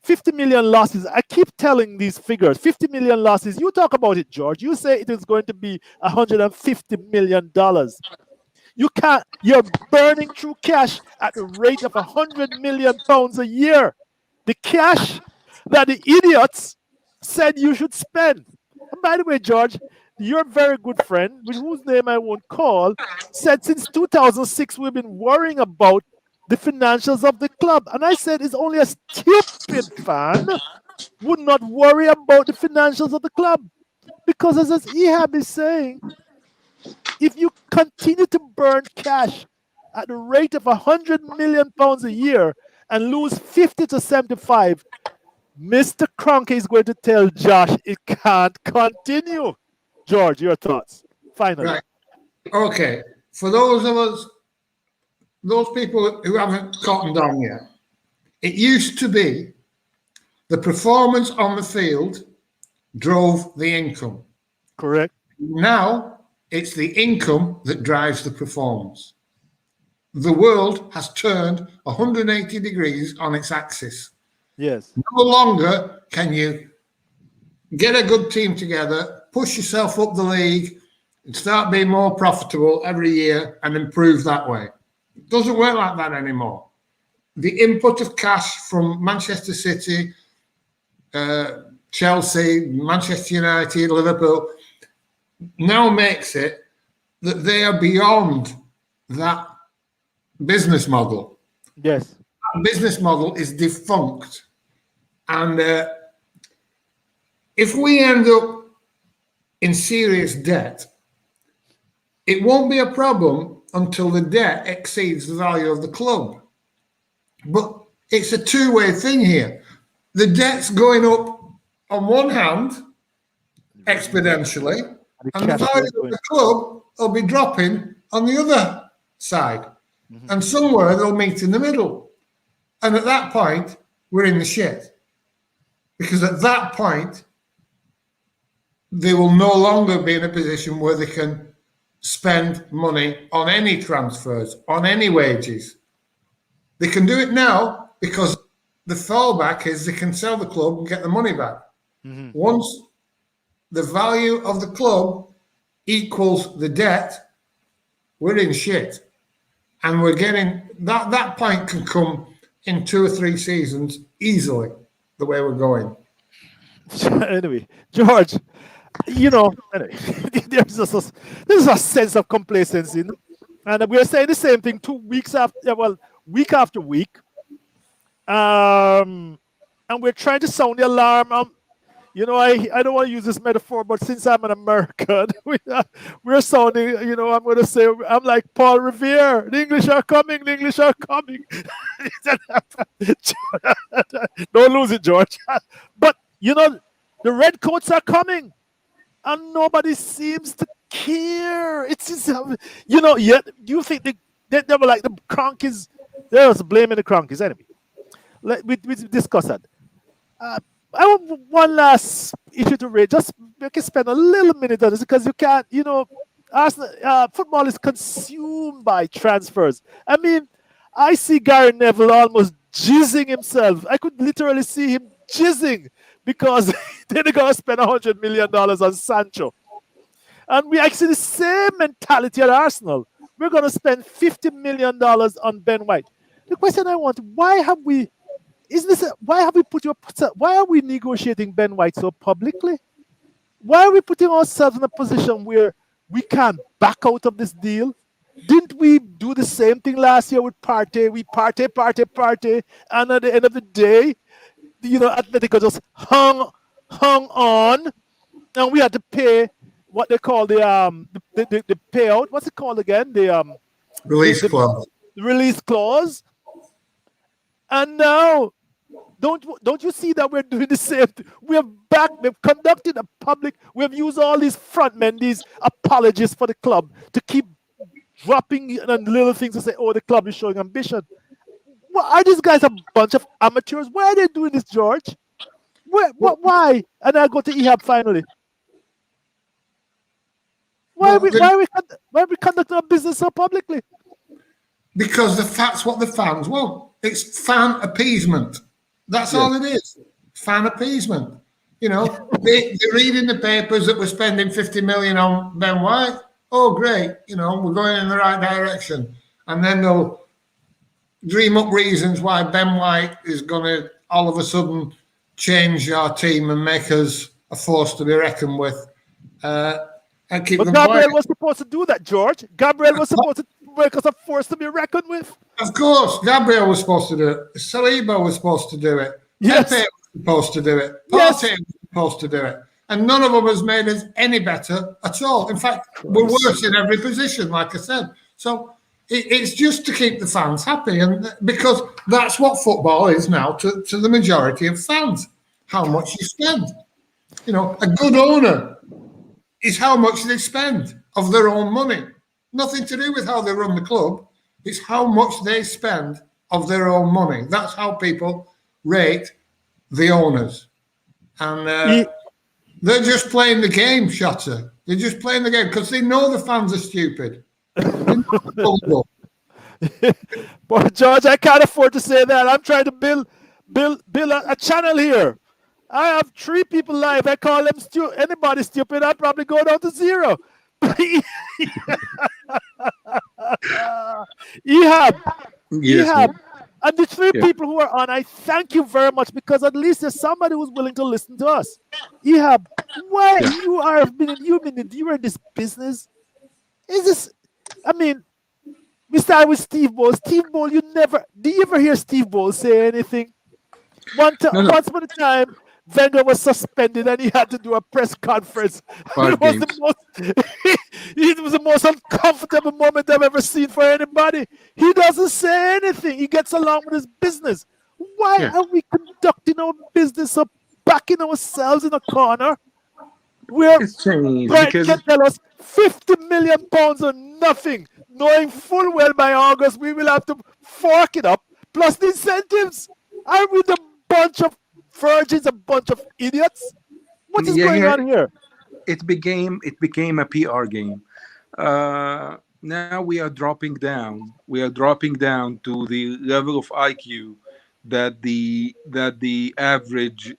50 million losses. I keep telling these figures, 50 million losses. You talk about it, George. You say it is going to be $150 million. You're burning through cash at the rate of £100 million a year. The cash that the idiots said you should spend. And by the way, George, your very good friend, with whose name I won't call, said since 2006 we've been worrying about the financials of the club. And I said it's only a stupid fan would not worry about the financials of the club. Because as Ehab is saying, if you continue to burn cash at the rate of £100 million a year and lose 50 to 75, Mr. Kroenke is going to tell Josh it can't continue. George, your thoughts, finally. Right. Okay. For those people who haven't cottoned on yet, it used to be the performance on the field drove the income. Correct. Now it's the income that drives the performance. The world has turned 180 degrees on its axis. Yes. No longer can you get a good team together, push yourself up the league, and start being more profitable every year and improve that way. It doesn't work like that anymore. The input of cash from Manchester City, Chelsea, Manchester United, Liverpool, now makes it that they are beyond that business model. Yes. That business model is defunct. And if we end up in serious debt, it won't be a problem until the debt exceeds the value of the club. But it's a two-way thing here. The debt's going up on one hand exponentially, and the value of the club will be dropping on the other side. Mm-hmm. And somewhere they'll meet in the middle. And at that point, we're in the shit. Because at that point, they will no longer be in a position where they can spend money on any transfers, on any wages. They can do it now because the fallback is they can sell the club and get the money back. Mm-hmm. Once the value of the club equals the debt, we're in shit. And we're getting that point can come in 2 or 3 seasons easily, the way we're going. Anyway, George, anyway, there's a sense of complacency. And we're saying the same thing 2 weeks after, week after week. And we're trying to sound the alarm. I don't want to use this metaphor, but since I'm an American, we're sounding, I'm going to say, I'm like Paul Revere. The English are coming, the English are coming. Don't lose it, George. But, the redcoats are coming. And nobody seems to care. It's just, yet do you think they were like the Cronkies? They was blaming the Cronkies anyway. We discuss that. I want one last issue to raise. Just we can spend a little minute on this because you can't, Arsenal, football is consumed by transfers. I mean, I see Gary Neville almost jizzing himself. I could literally see him jizzing because they're going to spend $100 million on Sancho. And we actually the same mentality at Arsenal. We're going to spend $50 million on Ben White. The question I want, why are we negotiating Ben White so publicly? Why are we putting ourselves in a position where we can't back out of this deal? Didn't we do the same thing last year with Partey? We Partey, and at the end of the day, Atletico just hung on, and we had to pay what they call the payout. What's it called again? The release clause. The release clause. And now, don't you see that we're doing the same thing? We've conducted a public, we've used all these frontmen, these apologists for the club to keep dropping little things to say, oh, the club is showing ambition. Well, are these guys a bunch of amateurs? Why are they doing this, George? Why? And I'll go to Ehab finally. Why are we conducting our business so publicly? Because that's what the fans want. It's fan appeasement. That's all it is. Fan appeasement. They read in the papers that we're spending 50 million on Ben White. Oh, great. We're going in the right direction. And then they'll dream up reasons why Ben White is going to all of a sudden change our team and make us a force to be reckoned with. And keep but Gabriel was supposed to do that, George. Gabriel was supposed to make us a force to be reckoned with. Of course, Gabriel was supposed to do it. Saliba was supposed to do it. Yes. Pepe was supposed to do it. Yes. Partey was supposed to do it. And none of them has made us any better at all. In fact, we're worse in every position, like I said. So it's just to keep the fans happy. And because that's what football is now to the majority of fans, how much you spend. A good owner is how much they spend of their own money. Nothing to do with how they run the club. It's how much they spend of their own money. That's how people rate the owners. And they're just playing the game, Shotter. They're just playing the game because they know the fans are stupid. But George, I can't afford to say that. I'm trying to build a channel here. I have 3 people live. I call them anybody stupid, I'd probably go down to 0. Ehab, and the 3 people who are on, I thank you very much because at least there's somebody who's willing to listen to us. Ehab, why you are in this business? Is this? I mean, we start with Steve Bould. Steve Bould, do you ever hear Steve Bould say anything? Once upon a time, Wenger was suspended and he had to do a press conference. It was the most uncomfortable moment I've ever seen for anybody. He doesn't say anything. He gets along with his business. Why are we conducting our business up, backing ourselves in a corner where Brett can tell us £50 million or nothing, knowing full well by August we will have to fork it up, plus the incentives? Are we the bunch of virgins, a bunch of idiots. What is Yeah, going yeah. on here? It became a PR game. Now we are dropping down. We are dropping down to the level of IQ that the average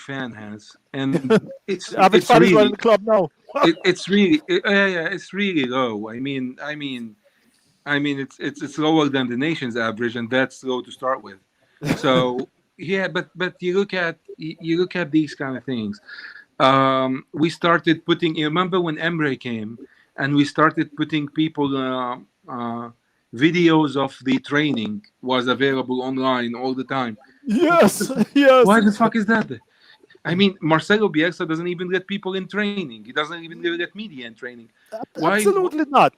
fan has, and it's The average it's fan is running really the club now. yeah, it's really low. It's lower than the nation's average, and that's low to start with. So yeah, but you look at these kind of things. We started putting. You remember when Emre came, and we started putting people videos of the training was available online all the time. Yes, yes. Why the fuck is that? I mean, Marcelo Bielsa doesn't even let people in training. He doesn't even let media in training. Why? Absolutely not.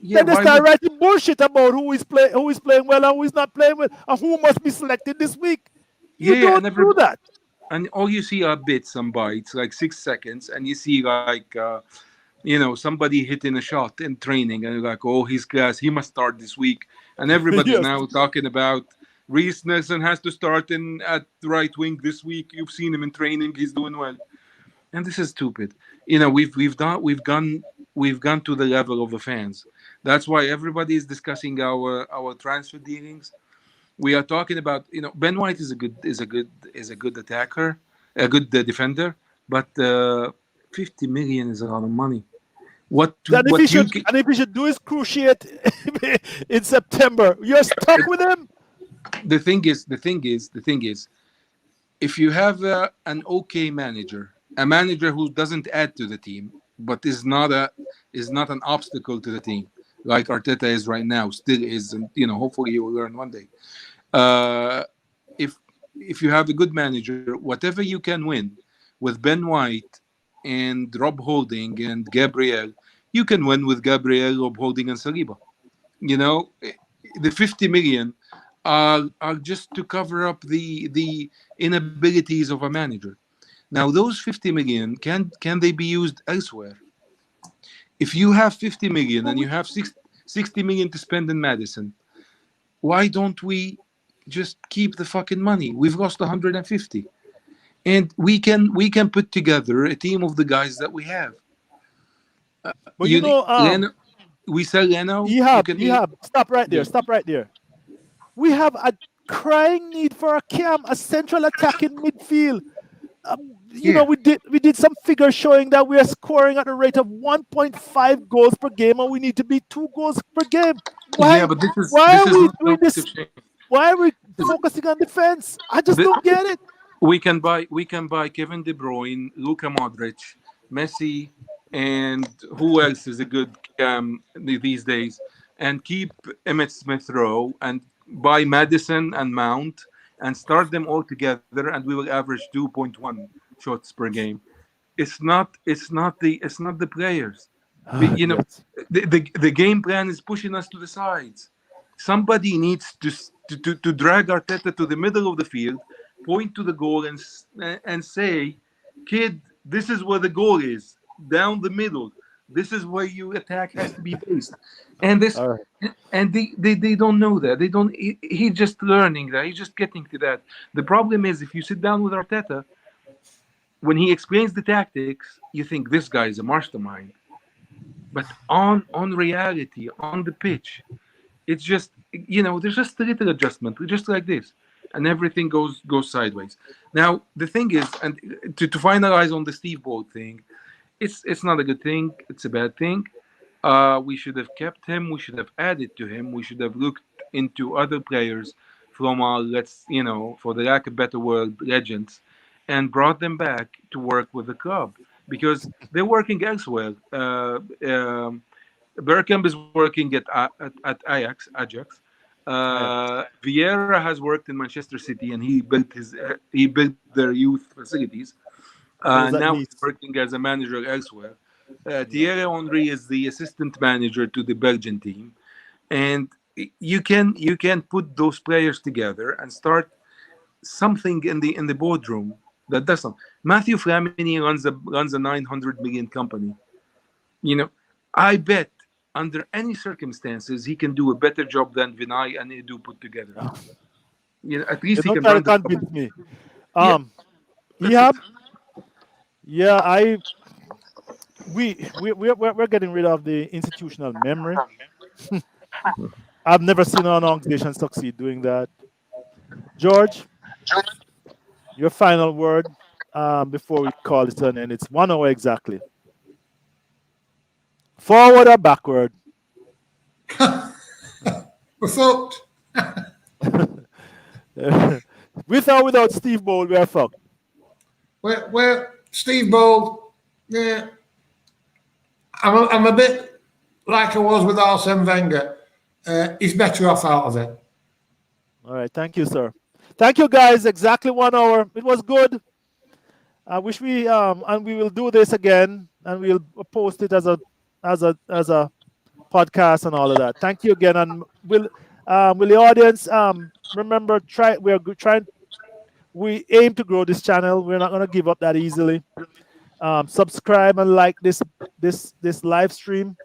Yeah, Then they why start would? writing bullshit about who is playing well and who is not playing well, and who must be selected this week. You Yeah, yeah, and don't do that. all you see are bits and bytes, like 6 seconds, and you see somebody hitting a shot in training, and you're like, oh, he's class. He must start this week, and everybody's Yes. now talking about Reece Nelson has to start in at right wing this week. You've seen him in training; he's doing well, and this is stupid. We've gone to the level of the fans. That's why everybody is discussing our transfer dealings. We are talking about Ben White is a good attacker, a good defender, but 50 million is a lot of money. What And if he what you should can, and if he should do his cruciate in September, you're stuck with him. the thing is, if you have an okay manager, a manager who doesn't add to the team, but is not an obstacle to the team, like Arteta is right now, still is, and hopefully he will learn one day. Uh, if if you have a good manager, whatever you can win with Ben White and Rob Holding and Gabriel, you can win with Gabriel, Rob Holding, and Saliba. You know, the 50 million are just to cover up the inabilities of a manager. Now, those 50 million can they be used elsewhere? If you have 50 million But and we, you have 60 million to spend in Madison, why don't we just keep the fucking money? We've lost 150, and we can put together a team of the guys that we have. but you know, Leno, we sell Leno. You can eat. Ehab, stop right there, Yeah, stop right there. We have a crying need for a cam, a central attacking midfield. yeah, We did some figures showing that we are scoring at a rate of 1.5 goals per game, and we need to be 2 goals per game. yeah. Why? But this is Why this are is we not doing going to this? change. Why are we focusing on defense? I just The, don't get it. we can buy Kevin De Bruyne, Luka Modric, Messi, and who else is a good these days, and keep Emmett Smith Rowe and buy Madison and Mount and start them all together, and we will average 2.1 shots per game. It's not the players. We, you know, Yes. the game plan is pushing us to the sides. Somebody needs to drag Arteta to the middle of the field, point to the goal, and say, "Kid, this is where the goal is, down the middle. This is where your attack has to be based." And this, All right. and they don't know that. They don't. He's just learning that. He's just getting to that. The problem is, if you sit down with Arteta, when he explains the tactics, you think this guy is a mastermind. But on reality, on the pitch, it's just there's just a little adjustment, just like this, and everything goes sideways. Now the thing is, and to finalize on the Steve Bould thing, it's not a good thing. It's a bad thing. We should have kept him. We should have added to him. We should have looked into other players from our for the lack of better word, legends, and brought them back to work with the club because they're working elsewhere. Bergkamp is working at Ajax. Ajax. Vieira has worked in Manchester City, and he built their youth facilities. I was at Now he's Nice. working as a manager elsewhere. Yeah. Thierry Henry is the assistant manager to the Belgian team, and you can put those players together and start something in the boardroom that does something. Matthew Flamini runs a 900 million company. You know, I bet under any circumstances he can do a better job than Vinay and Edu put together. At You least he don't can try to brand it. convince me. Yeah, Ehab, yeah, we're getting rid of the institutional memory. I've never seen an organization succeed doing that. George, your final word before we call it an end. It's 1 hour exactly. Forward or backward? We're fucked. With or without Steve Bould, we are fucked. Well, Steve Bould, yeah, I'm a bit like I was with Arsene Wenger. He's better off out of it. All right, thank you, sir. Thank you, guys. Exactly 1 hour. It was good. I wish we and we will do this again, and we'll post it as a podcast and all of that. Thank you again, and will the audience remember trying. We aim to grow this channel. We're not gonna give up that easily. Subscribe and like this live stream,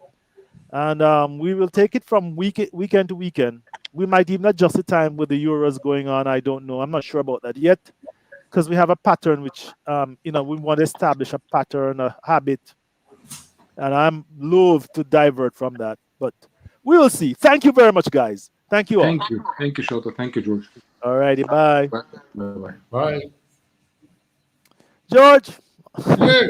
and we will take it from weekend to weekend. We might even adjust the time with the Euros going on. I don't know. I'm not sure about that yet, because we have a pattern which we want to establish a pattern, a habit, and I'm loath to divert from that. But we will see. Thank you very much, guys. Thank you all. Thank you, Shota. Thank you, George. All righty, bye. Bye. Bye. Right. George. Yeah.